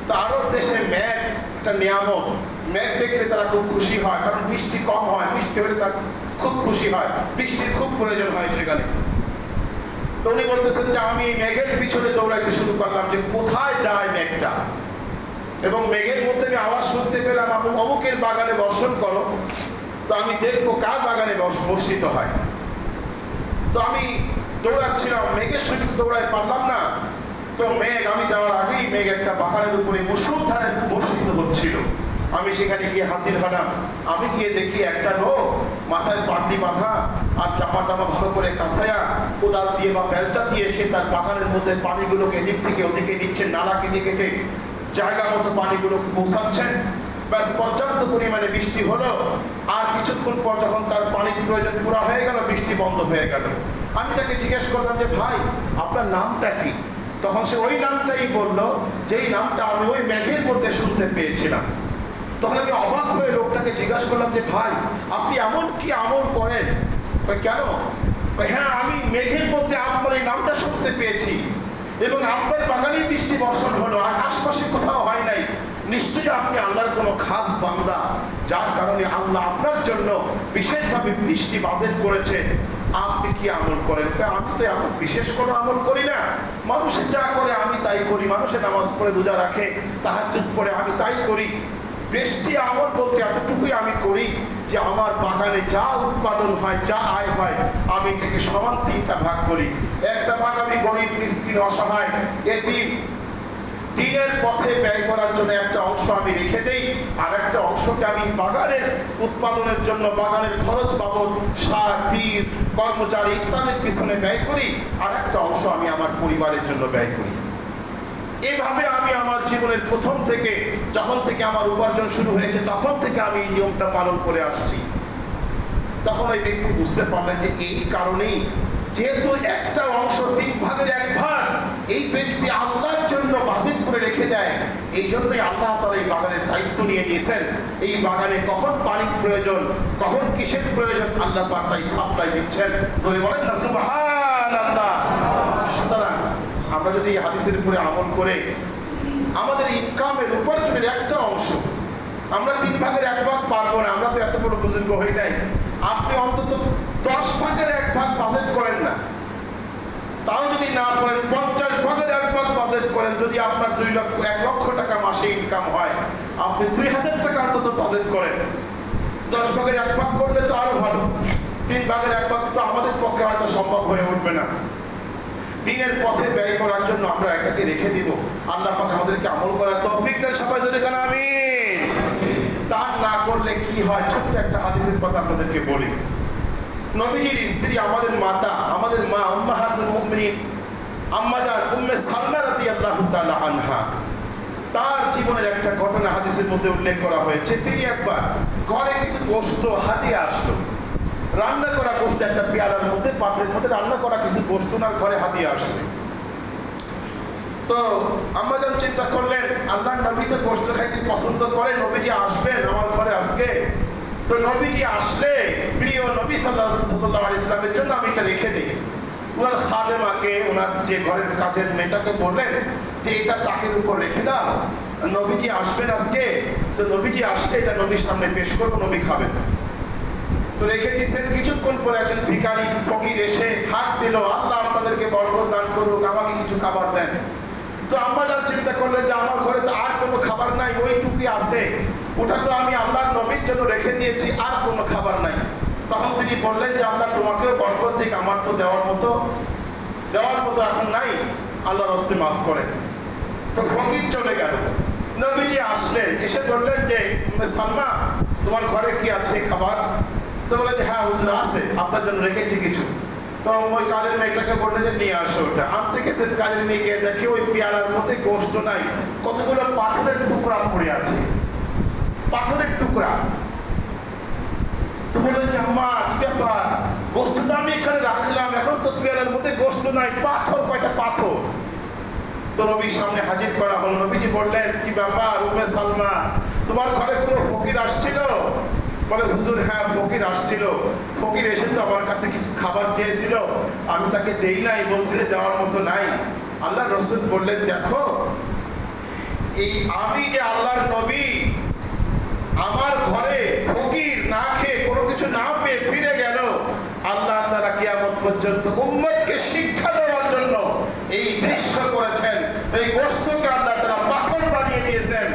তো আরব দেশে মেঘ একটা নিয়ামত, মেঘ দেখলে তারা খুব খুশি হয়, কারণ বৃষ্টি কম হয়, বৃষ্টি হলে তারা খুব খুশি হয়, বৃষ্টির খুব প্রয়োজন হয় সেখানে। তো উনি বলতেছেন যে আমি মেঘের পিছনে দৌড়াইতে শুরু করলাম যে কোথায় যায় মেঘটা, এবং মেঘের মধ্যে আমি আওয়াজ শুনতে পেলাম অমুকের বাগানে বর্ষণ করো। তো আমি দেখবো কার বাগানে বর্ষিত হয়। তো আমি দৌড়াচ্ছিলাম, মেঘের সঙ্গে দৌড়াই পারলাম না। তো মেঘ, আমি যাওয়ার আগেই মেঘ একটা বাগানের উপরে মুষলধারে বর্ষিত হচ্ছিল। আমি সেখানে গিয়ে হাজির হলাম। আমি গিয়ে দেখি একটা লোক মাথায় পাগড়ি বাঁধা আর জামা টামা ভালো করে কাঁচায়া, কোদাল দিয়ে বা বেলচা দিয়ে সে তার বাগানের মধ্যে পানিগুলোকে এদিক থেকে ওদিকে নিচ্ছে, নালা কেটে কেটে জায়গা মতো পানিগুলো পৌঁছাচ্ছেন। ব্যাস, পর্যাপ্ত পরিমাণে বৃষ্টি হলো। আর কিছুক্ষণ পর যখন তার পানির প্রয়োজন পুরা হয়ে গেল, বৃষ্টি বন্ধ হয়ে গেল। আমি তাকে জিজ্ঞেস করলাম যে ভাই, আপনার নামটা কি? তখন সে ওই নামটাই বললো, যেই নামটা আমি ওই মেঘের মধ্যে শুনতে পেয়েছিলাম। তখন আমি অবাক হয়ে লোকটাকে জিজ্ঞাসা করলাম যে ভাই, আপনি এমন কি আমল করেন? কেন? হ্যাঁ, আমি মেঘের মধ্যে আপনার এই নামটা শুনতে পেয়েছি, এবং আপনার বাগানে বৃষ্টি বর্ষণ হলো, আর আশপাশে কোথাও হয় নাই। নিশ্চয়ই আপনি আল্লাহর কোনো খাস বান্দা, যার কারণে আল্লাহ আপনার জন্য বিশেষভাবে বৃষ্টি বাজেট করেছে। আপনি কি আমল করেন? আমি তো এমন বিশেষ কোনো আমল করি না, মানুষের যা করে আমি তাই করি। মানুষের নামাজ পড়ে, রোজা রাখে, তাহাজ্জুদ পড়ে, আমি তাই করি। বেশি আমল বলতে এতটুকুই আমি করি যে আমার বাগানে যা উৎপাদন হয়, যা আয় হয়, আমি এটাকে সমান 3টা ভাগ করি। একটা ভাগ আমি গরিব, মিসকিন, অসহায়, এতিম, দিনের পথে ব্যয় করার জন্য একটা অংশ আমি রেখে দেই, আর একটা অংশকে আমি বাগানের উৎপাদনের জন্য, বাগানের খরচ বাবদ, সার, বীজ, কর্মচারী ইত্যাদির পিছনে ব্যয় করি, আর একটা অংশ আমি আমার পরিবারের জন্য ব্যয় করি। এইভাবে আমি আমার জীবনের প্রথম থেকে, যখন থেকে আমার উপার্জন শুরু হয়েছে, তখন থেকে আমি এই নিয়মটা পালন করে আসছি। তখন ওই ব্যক্তি বুঝতে পারলেন যে এই কারণেই, যেহেতু একটা অংশ 3 ভাগের 1 ভাগ এই ব্যক্তি আল্লাহর জন্য বাজেট করে রেখে দেয়, এই জন্যই আল্লাহ তাআলা এই বাগানের দায়িত্ব নিয়ে নিয়েছেন। এই বাগানে কখন পানির প্রয়োজন, কখন কিসের প্রয়োজন, আল্লাহ পাক তাই সাপ্লাই দিচ্ছেন। জোরে বলেন না সুবহানাল্লাহ। সুতরাং আমরা যদি এই হাদিসের উপরে আমল করে আমাদের ইনকামের উপার্জনের একটা অংশ, আমরা 3 ভাগের 1 ভাগ পারবো না, আমরা তো এত বড় বুজুর্গ হই নাই। আপনি অন্তত 10 ভাগের 1 ভাগ বাজেট করেন না, তাও যদি না করেন ডোনেট করেন, যদি আপনার 1 লক্ষ টাকা মাসে ইনকাম হয়, আপনি 2000 টাকা অন্তত ডোনেট করেন। 10 ভাগের 1 ভাগ করলে তো আরো ভালো। 3 ভাগের 1 ভাগ তো আমাদের পক্ষে হয়তো সম্ভব হয়ে উঠবে না। দিনের পথে ব্যয় করার জন্য আমরা এটাকে রেখে দিব। আল্লাহ পাক আমাদেরকে আমল করার তৌফিক দেন। সবাই যদি কেন আমিন। তা না করলে কি হয়, ছোট্ট একটা হাদিসের কথা আপনাদেরকে বলি। নবীজির স্ত্রী, আমাদের মাতা, আমাদের মা উম্মাহাতুল মুমিনিন আম্মা জান উম্মে সালমা রাদিয়াল্লাহু তাআলা আনহা, তার জীবনের একটা ঘটনা হাদিসের মধ্যে উল্লেখ করা হয়েছে। তিনি একবার ঘরে কিছু গোশত হাদিয়া আসলো, রান্না করা গোশত একটা পেয়ালার মধ্যে, পাত্রের মধ্যে রান্না করা কিছু গোশত ওনার ঘরে হাদিয়া আসছে। তো আম্মা জান চিন্তা করলেন, আল্লাহর নবী তো গোশত খাইতে পছন্দ করে, নবীজি আসবেন আমার ঘরে আজকে, তো নবীজি আসলে প্রিয় নবী সাল্লাল্লাহু আলাইহি ওয়াসাল্লামের জন্য আমি এটা রেখে দিই। ওনার খাদেমাকে, ওনার যে ঘরের কাজের মেয়েটাকে বললেন যে এটা তাকের উপর রেখে দাও, নবীজি আসবেন আজকে, তো নবীজি আসলে এটা নবীর সামনে পেশ করবো, নবী খাবেন। তো রেখে দিয়েছেন। কিছুক্ষণ পরে একজন ভিখারি ফকির এসে হাত দিল, আল্লাহ আপনাদেরকে বরকত দান করুক, আমাকে কিছু খাবার দেন। তো আম্মা জান চিন্তা করলেন যে আমার ঘরে তো আর কোনো খাবার নাই, ওইটুকুই আছে, ওটা তো আমি আল্লাহর নবীর জন্য রেখে দিয়েছি, আর কোনো খাবার নাই। তখন তিনি বললেন যে আল্লাহ তোমাকেও বরকত দিক, আমার তো দেওয়ার মতো এখন নাই, আল্লাহর হস্তে মাফ করেন। তো ফকির চলে গেল। নবীজি আসলেন, এসে বললেন যে সালমা তোমার ঘরে কি আছে খাবার? তো বলে যে হ্যাঁ হুজুর আছে, আপনার জন্য রেখেছি কিছু। তো ওই কাজের মেয়েটাকে বললেন যে নিয়ে আসো ওটা। আনতে গেছে, কাজের মেয়েকে দেখে ওই পেয়ালার মধ্যে গোশত নাই, কতগুলো পাথরের টুকরা পড়ে আছে, পাথরের টুকরা। তো বললেন যে আম্মা কি ব্যাপার, গোশতটা আমি এখানে রাখলাম, এখন তো পেয়ালার মধ্যে গোশত নাই, পাথর কয়টা পাথর। তো নবীর সামনে হাজির করা হলো। নবীজি বললেন কি ব্যাপার উম্মে সালমা, তোমার ঘরে কোনো ফকির আসছিল? বলে হুজুর হ্যাঁ ফকির আসছিল, ফকির এসে তো আমার কাছে কিছু খাবার চেয়েছিল, আমি তাকে দেই নাই, বলছিল দেওয়ার মতো নাই। আল্লাহ রাসূল বললেন দেখো, এই আমি যে আল্লাহর নবী, আমার ঘরে ফকির না খেয়ে কোনো কিছু না পেয়ে ফিরে গেল, আল্লাহ তাআলা কিয়ামত পর্যন্ত উম্মতকে শিক্ষা দেওয়ার জন্য এই দৃশ্য করেছেন। এই গোশতকে আল্লাহ তাআলা পাথর বানিয়ে দিয়েছেন।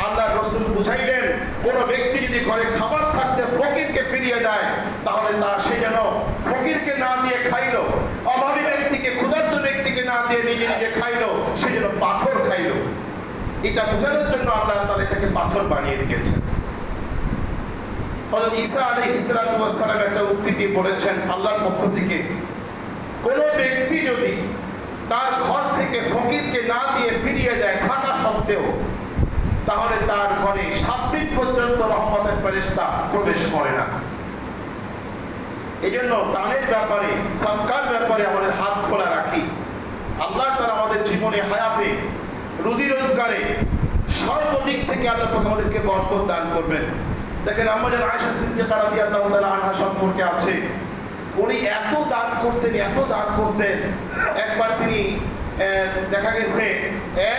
আল্লাহ রাসূল বুঝাইলেন, কোন ব্যক্তি যদি ঘরে খাবার থাকতে ফকিরকে ফিরিয়ে দেয়, তাহলে সে যেন ফকিরকে না দিয়ে খাইলো, অভাবী ব্যক্তিকে, ক্ষুধার্ত ব্যক্তিকে না দিয়ে নিজে নিজে খাইলো, সে যেন পাথর খাইলো। এটা বোঝানোর জন্য আল্লাহ তাআলা এটাকে পাথর বানিয়ে দিয়েছেন। হযরত ঈসা আলাইহিস সালাম একটা উক্তি দিয়ে বলেছেন আল্লাহর পক্ষ থেকে, কোন ব্যক্তি যদি তার ঘর থেকে ফকিরকে না দিয়ে ফিরিয়ে দেয় থাকা সত্ত্বেও, তাহলে তার ঘরে 7 দিন পর্যন্ত রহমতের ফেরেশতা প্রবেশ করে না। এজন্য দানের ব্যাপারে, সদকার ব্যাপারে আমাদের হাত খোলা রাখি। আল্লাহ তাআলা আমাদের জীবনে, হায়াতে, রুজি রোজগারে সর্বদিক থেকে আল্লাহ পাক আমাদেরকে বরকত দান করবেন। দেখেন আম্মা জান আয়েশা সিদ্দিকা রাদিয়াল্লাহু তাআলা আনহা সম্পর্কে আছে, উনি এত দান করতেন, একবার তিনি দেখা গেছে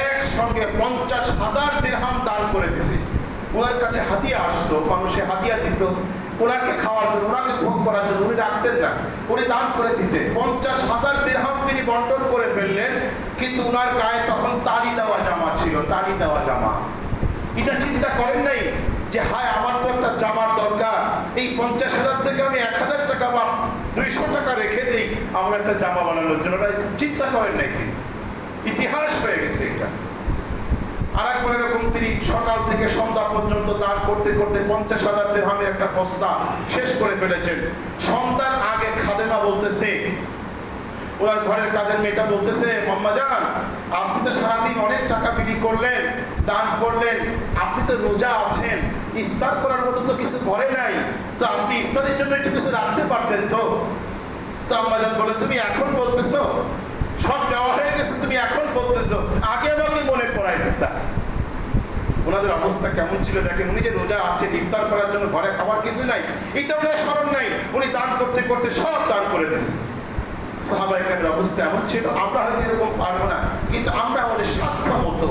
একসঙ্গে 50,000 দিরহাম দান করে দিয়েছে। ওনার কাছে হাদিয়া আসতো, মানুষে হাদিয়া দিত, ওনাকে খাওয়ার জন্য, ওনাকে ভোগ করার জন্য, উনি রাখতেন না, উনি দান করে দিতেন। 50,000 দিরহাম তিনি বন্টন করে ফেললেন, কিন্তু ওনার গায়ে তখন তালি দেওয়া জামা ছিল, তালি দেওয়া জামা। এটা চিন্তা করেন নাই যে হায় আমার তো একটা জামার দরকার, এই 50,000 থেকে আমি 1,000 টাকা বা 200 টাকা রেখে দিই আমার একটা জামা বানানোর জন্য, চিন্তা করেন নাই। তিনি ইতিহাস হয়ে গেছে এটা। আর একবার এরকম তিনি সকাল থেকে সন্ধ্যা পর্যন্ত দান করতে করতে 50,000 দিরহামের একটা বস্তা শেষ করে ফেলেছেন। সন্ধ্যার আগে খাদেমা বলতেছে, ওনার ঘরের কাজের মেয়েটা বলতেছে, আম্মা জান আপনি তো সারাদিন অনেক টাকা বিলি করলেন, দান করলেন, আপনি তো রোজা আছেন, ইফতার করার মতো তো কিছু ঘরে নাই, তো আপনি ইফতারের জন্য একটু কিছু রাখতে পারতেন তো। তো আম্মা জান বলে, তুমি এখন বলতেছো, সব দেওয়া হয়ে গেছে, তুমি এখন বলতেছো, আগে আমাকে মনে পড়াই দিতা। ওনাদের অবস্থা কেমন ছিল দেখেন, উনি যে রোজা আছেন, ইফতার করার জন্য ঘরে খাবার কিছু নাই, এটা ওনার স্মরণ নাই, উনি দান করতে করতে সব দান করে দিয়েছেন। সাহাবায়ে কেরামের অবস্থা এমন ছিল, আমরা হয়তো এরকম পারবো না, কিন্তু আমরা আমাদের সাধ্য মতো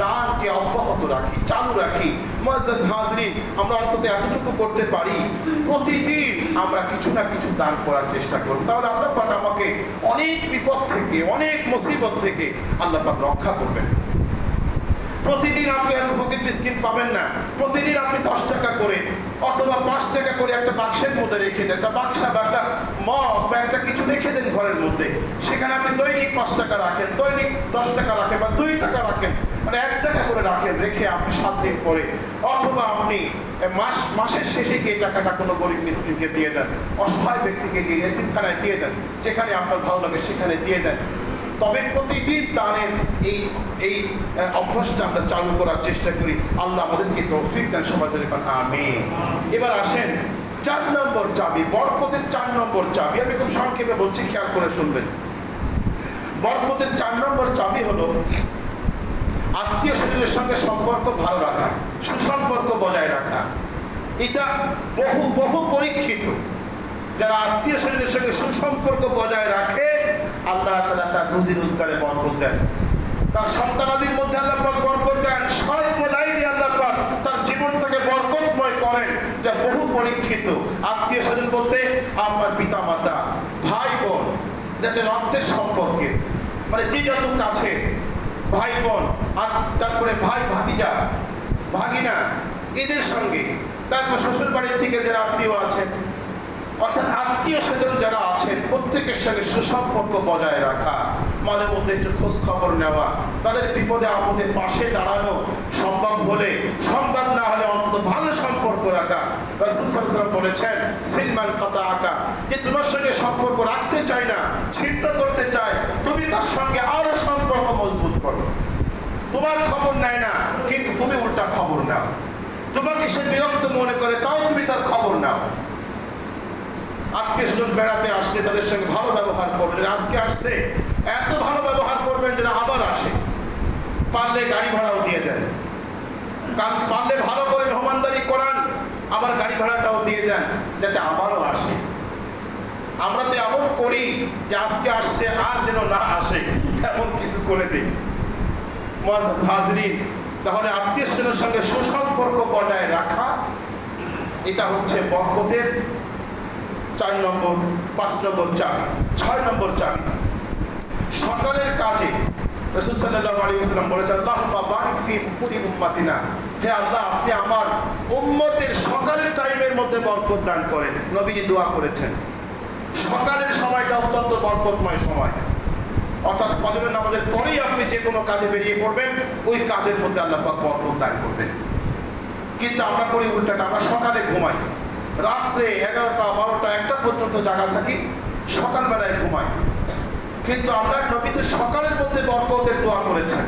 দানকে অব্যাহত রাখি, চালু রাখি। রাখি। মুআজ্জাজ হাজরিন, আমরা অন্তত এতটুকু করতে পারি, প্রতিদিন আমরা কিছু না কিছু দান করার চেষ্টা করব। তাহলে আল্লাহ পাক আমাকে অনেক বিপদ থেকে, অনেক মুসিবত থেকে আল্লাহ পাক রক্ষা করবেন। প্রতিদিন আপনি এত ফকির মিসকিন পাবেন না। প্রতিদিন আপনি 10 টাকা করে অথবা 5 টাকা করে একটা বাক্সের মধ্যে রেখে দেন, একটা বাক্সা বা একটা মগ বা একটা কিছু রেখে দেন ঘরের মধ্যে। সেখানে আপনি দৈনিক 5 টাকা রাখেন, দৈনিক 10 টাকা রাখেন বা 2 টাকা রাখেন, মানে 1 টাকা করে রাখেন, রেখে আপনি 7 দিন পরে অথবা আপনি মাসের শেষে গিয়ে টাকাটা কোনো গরিব মিসকিনকে দিয়ে দেন, অসহায় ব্যক্তিকে দিয়ে এতিমখানায় দিয়ে দেন, যেখানে আপনার ভালো লাগে সেখানে দিয়ে দেন। তবে প্রতিদিন দানের এই অভ্যাসটা আমরা চালু করার চেষ্টা করি। আল্লাহ আমাদেরকে তৌফিক দেন, সবাই বলেন আমিন। এবার আসেন 4 নম্বর চাবি, বরকতের 4 নম্বর চাবি। আমি খুব সংক্ষেপে বলছি, খেয়াল করে শুনবেন। বরকতের 4 নম্বর চাবি হলো আত্মীয় স্বজনের সঙ্গে সম্পর্ক ভালো রাখা, সুসম্পর্ক বজায় রাখা। এটা বহু পরীক্ষিত। যারা আত্মীয় স্বজনের সঙ্গে সুসম্পর্ক বজায় রাখে, আল্লাহ তাআলা তার রুজি রোজগারে বরকত দেন, তার সন্তানাদির মধ্যে আল্লাহ পাক বরকত দেন, সর্বদাই আল্লাহ পাক তার জীবনটাকে বরকতময় করেন। যা বহু পরীক্ষিত। আত্মীয় স্বজন বলতে আপনার পিতা মাতা, ভাই বোন, যাতে রক্তের সম্পর্কে, মানে যে যত কাছে ভাই বোন, আর তারপরে ভাই ভাতিজা ভাগিনা, এদের সঙ্গে, তারপর শ্বশুর বাড়ির থেকে যারা আত্মীয় আছেন, অর্থাৎ আত্মীয় স্বজন যারা আছেন প্রত্যেকের সঙ্গে সুসম্পর্ক বজায় রাখা, মাঝে মধ্যে একটু খোঁজ খবর নেওয়া, তাদের বিপদে আপদে পাশে দাঁড়ানো, সম্ভব হলে, সম্ভব না হলে অন্তত ভালো সম্পর্ক রাখা। রাসূল সাল্লাল্লাহু আলাইহি ওয়াসাল্লাম বলেছেন, সিলমান কাতাআকা, যে তোমার সঙ্গে সম্পর্ক রাখতে চায় না, ছিন্ন করতে চায়, তুমি তার সঙ্গে আরো সম্পর্ক মজবুত করো। তোমার খবর নেয় না, কিন্তু তুমি উল্টা খবর নাও। তোমাকে সে বিরক্ত মনে করে, তাও তুমি তার খবর নাও। আত্মীয় স্বজন বেড়াতে আসলে তাদের সঙ্গে ভালো ব্যবহার করবেন। আজকে আসছে, এত ভালো ব্যবহার করবেন যেন আবার আসে। পারলে গাড়ি ভাড়াও দিয়ে দেন, পারলে ভালো করে মেহমানদারি করান, আবার গাড়ি ভাড়াটাও দিয়ে দেন, যাতে আবারও আসে। আমরা তো এমন করি যে আজকে আসছে আর যেন না আসে, এমন কিছু করে দিই। মুআজ্জাজ হাজরিন, তাহলে আত্মীয় স্বজনের সঙ্গে সুসম্পর্ক বজায় রাখা, এটা হচ্ছে বরকতের 4 নম্বর, 5 নম্বর চাবি। 6 নম্বর চাবি, সকালের কাজে রাসূল সাল্লাল্লাহু আলাইহি ওয়াসাল্লাম বলেছেন, আল্লাহুম্মা বারিক ফি বুকুরি উম্মাতিনা, হে আল্লাহ আপনি আমার উম্মতের সকালের টাইমের মধ্যে বরকত দান করেন। নবীজি দোয়া করেছেন। সকালের সময়টা অত্যন্ত বরকতময় সময়, অর্থাৎ ফজরের নামাজের পরেই আপনি যে কোনো কাজে বেরিয়ে পড়বেন, ওই কাজের মধ্যে আল্লাহ পাক বরকত দান করবেন। কিন্তু আমরা করি উল্টাটা, আমরা সকালে ঘুমাই, রাত্রে 11টা 12টা 1টা পর্যন্ত জাগা থাকি, সকালবেলায় ঘুমাই। কিন্তু আমরা নবীতে সকালের মধ্যে বরকতের দোয়া করেছেন।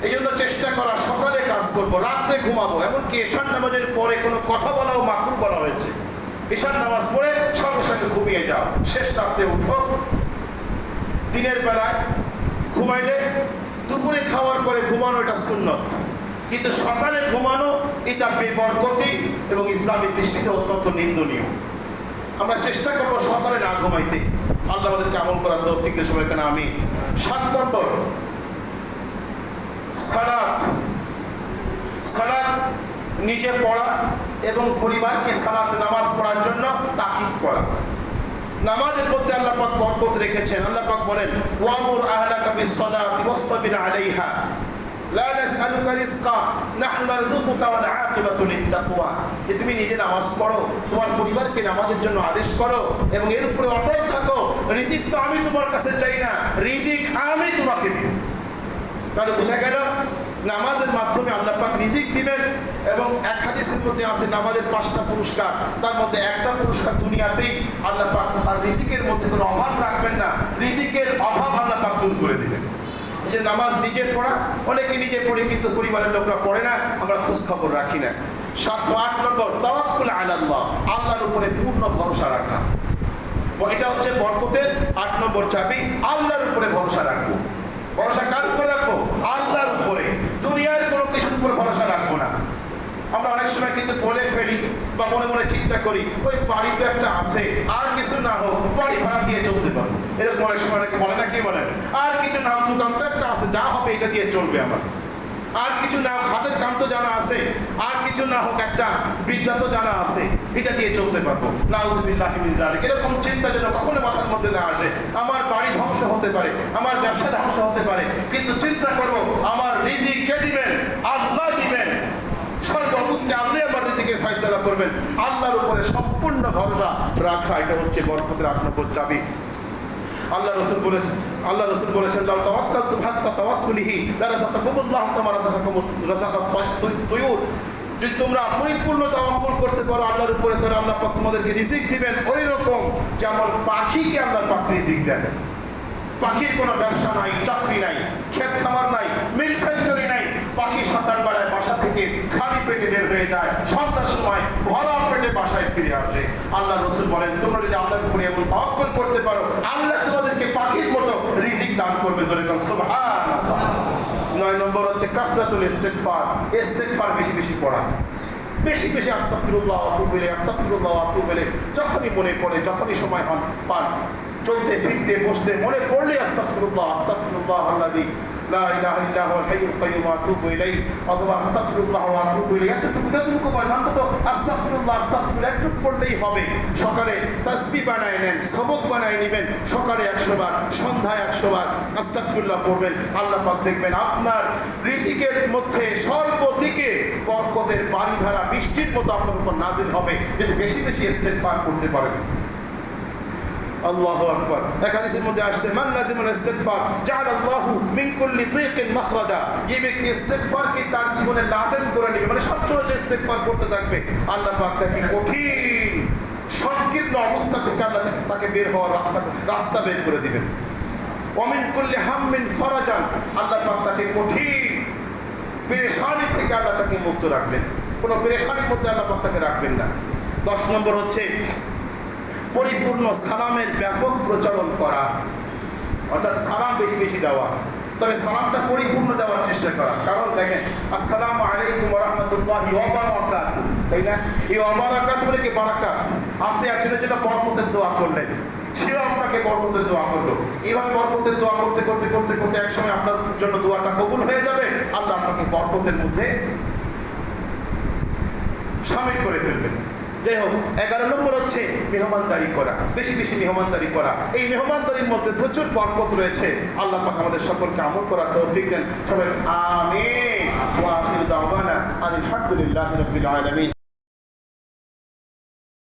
এই জন্য চেষ্টা করা, সকালে কাজ করব, রাত্রে ঘুমাবো। এমনকি ঈশার নামাজের পরে কোনো কথা বলাও মাকরুহ বলা হয়েছে। ঈশার নামাজ পড়ে সঙ্গে সঙ্গে ঘুমিয়ে যাও, শেষ রাত্রে উঠো। দিনের বেলায় ঘুমাইলে দুপুরে খাওয়ার পরে ঘুমানো এটা সুন্নত, কিন্তু সকালে ঘুমানো এটা বেবরকতি এবং ইসলামের দৃষ্টিতে অত্যন্ত নিন্দনীয়। আমরা চেষ্টা করব সকালে না ঘুমাইতে। আল্লাহ আমাদেরকে আমল করার তৌফিক দেন, সবাই কেন আমিন। 7 নম্বর, সালাত নিজে পড়া এবং পরিবারকে সালাত নামাজ পড়ার জন্য তাকিদ করা। নামাজের মধ্যে আল্লাহ পাক বরকত রেখেছেন। আল্লাহ পাক বলেন, ওয়ামুর আহলাকা বিস-সালাতি ওয়াসতাবির আলাইহা লা নাসআলুকা রিজকা নাহনু নারযুকুকা ওয়াল আকিবাতু লিত-তাকওয়া। যে তুমি নিজে নামাজ পড়ো, তোমার পরিবারকে নামাজের জন্য আদেশ করো এবং এর উপরে অটল থাকো। রিজিক তো আমি তোমার কাছে চাই না, রিজিক আমি তোমাকে দেব। তাহলে বোঝা গেল নামাজের মাধ্যমে আল্লাহ পাক রিজিক দিবেন। এবং এক হাদিসের মধ্যে আছে নামাজের 5টা পুরস্কার, তার মধ্যে একটা পুরস্কার দুনিয়াতেই আল্লাহ পাক তার রিজিকের মধ্যে কোনো অভাব রাখবেন না, রিজিকের অভাব আল্লাহ পাক দূর করে দিবেন। এই যে নামাজ নিজে পড়া, অনেকে নিজে পড়ে কিন্তু পরিবারের লোকরা পড়ে না, আমরা খোঁজ খবর রাখি না। 8 নম্বর, তাওয়াক্কুল আলাল্লাহ, আল্লাহর উপরে পূর্ণ ভরসা রাখা। এটা হচ্ছে বরকতের 8 নম্বর চাবি, আল্লাহর উপরে ভরসা রাখবো। ভরসা কার উপরে রাখবো? আল্লাহর উপরে। দুনিয়ার কোনো কিছুর উপর ভরসা রাখবো না। আমরা অনেক সময় কিন্তু বলে ফেলি বা মনে মনে চিন্তা করি, ওই বাড়ি তো একটা আছে, আর কিছু না হোক বাড়ি ভাড়া দিয়ে চলতে পারবো। এরকম অনেক সময় অনেকে বলে না, কি বলেন? আর কিছু না হোক দোকান তো একটা আছে, যা হবে এটা দিয়ে চলবে আমার। আর কিছু না হোক, হাতের কাম তো জানা আছে, আর কিছু না হোক একটা বিদ্যা তো জানা আছে, এটা দিয়ে চলতে পারবো। নাউযুবিল্লাহি মিন যালিক। এরকম চিন্তা যেন কখনো মাথার মধ্যে না আসে। আমার বাড়ি ধ্বংস হতে পারে, আমার ব্যবসা ধ্বংস হতে পারে, কিন্তু চিন্তা করবো আমার রিজিক কে দিবেন? আল্লাহ দিবেন। সর্ববুঝতে আপনি আমার রিজিকের ফয়সালা করবেন। আল্লাহর উপরে সম্পূর্ণ ভরসা রাখা, এটা হচ্ছে বরকতের 8 নম্বর চাবি। আল্লাহ রাসূল বলেছেন লাউ তাওয়াক্কালতুম হাক্কা তাওয়াক্কুলিহি লারাযাকাকুমুল্লাহু কামা রাযাকাত তুয়ুর। যদি তোমরা পরিপূর্ণ তাওয়াক্কুল করতে পারো আল্লাহর উপরে, তাহলে আল্লাহ পাক তোমাদেরকে রিজিক দিবেন ওই রকম যেমন পাখিকে আল্লাহ পাক রিজিক দেন। পাখির কোনো ব্যবসা নাই, চাকরি নাই, ক্ষেত খামার নাই, মিল ফ্যাক্টরি নাই, পাখি সাঁতার বেড়ায় বাসা থেকে খালি পেটে বের হয়ে যায়, সন্ধ্যার সময় ভরা পেটে বাসায় ফিরে আসে। আল্লাহ রাসূল বলেন তোমরা যদি আল্লাহর উপরে এমন তাওয়াক্কুল করতে পারো আল্লাহ তোমাদেরকে পাখির মতো রিজিক দান করবে। জোরে বলেন সুবহানাল্লাহ। 9 নম্বর হচ্ছে কাসরাতুল ইস্তিগফার। ইস্তিগফার বেশি বেশি পড়া, বেশি বেশি আস্তাগফিরুল্লাহ ওয়া আতুবু ইলাইহি, আস্তাগফিরুল্লাহ ওয়া আতুবু ইলাইহি। যখনই মনে পড়ে, যখনই সময় পান, চলতে ফিরতে বসতে মনে পড়লে আস্তাগফিরুল্লাহ আস্তাগফিরুল্লাহ আল্লাযী লা ইলাহা ইল্লা হুয়াল হাইয়ুল কাইয়্যুম ওয়া আতুবু ইলাইহি, অথবা আস্তাগফিরুল্লাহ ওয়া আতুবু ইলাইহি। এতটুকু পড়েন, অন্তত আস্তাগফিরুল্লাহ আস্তাগফিরুল্লাহ একটু পড়লেই হবে। সকালে তাসবিহ বানায় নেন, সবক বানায় নেবেন, সকালে 100 বার, সন্ধ্যায় 100 বার আস্তাগফিরুল্লাহ পড়বেন। আল্লাহ পাক দেখবেন আপনার রিজিকের মধ্যে সর্বদিকে বরকতের বারিধারা বৃষ্টির মতো আপনার উপর নাজিল হবে, যদি বেশি বেশি ইস্তিগফার করতে পারেন। আল্লাহু আকবার। এক হাদিসের মধ্যে আসছে মান লাজিমাল ইস্তিগফার জাআলাল্লাহু মিন কুল্লি দীকিন মাখরাজা। যে ব্যক্তি ইস্তিগফারকে তার জীবনে লাজিম করে নেবে, মানে সবসময় যে ইস্তিগফার করতে থাকবে, আল্লাহ পাক তাকে কঠিন সংকীর্ণ অবস্থা থেকে আল্লাহ তাকে বের হওয়ার রাস্তা বের করে দিবেন। ওয়া মিন কুল্লি হাম্মিন ফারাজান। আল্লাহ পাক তাকে কঠিন পেরেশানি থেকে আল্লাহ তাকে মুক্ত রাখবেন, কোনো পেরেশানির মধ্যে আল্লাহ পাক তাকে রাখবেন না। 10 নম্বর হচ্ছে পরিপূর্ণ সালামের ব্যাপক প্রচলন করা, অর্থাৎ সালাম বেশি বেশি দেওয়া, তবে সালামটা পরিপূর্ণ দেওয়ার চেষ্টা করা। কারণ দেখেন আসসালামু আলাইকুম ওয়া রাহমাতুল্লাহি ওয়া বারাকাতুহু, তাই না? এই ওয়া বারাকাতুহু মানে কি বারাকাত। আপনি একজনের জন্য বরকতের দোয়া করলেন, সেও আপনাকে বরকতের দোয়া করলো। এইভাবে বরকতের দোয়া করতে করতে করতে করতে এক সময় আপনার জন্য দোয়াটা কবুল হয়ে যাবে, আল্লাহ আপনাকে বরকতের মধ্যে শামিল করে ফেলবেন। যাই হোক, 11 নম্বর হচ্ছে মেহমানদারি করা, বেশি বেশি মেহমানদারি করা। এই মেহমানদারির মধ্যে প্রচুর বরকত রয়েছে। আল্লাহ পাক আমাদের সকলকে আমল করার তৌফিক দেন। সবাই আমিন। ওয়া আখিরু দাওয়ানা আলহামদুলিল্লাহি রাব্বিল আলামিন।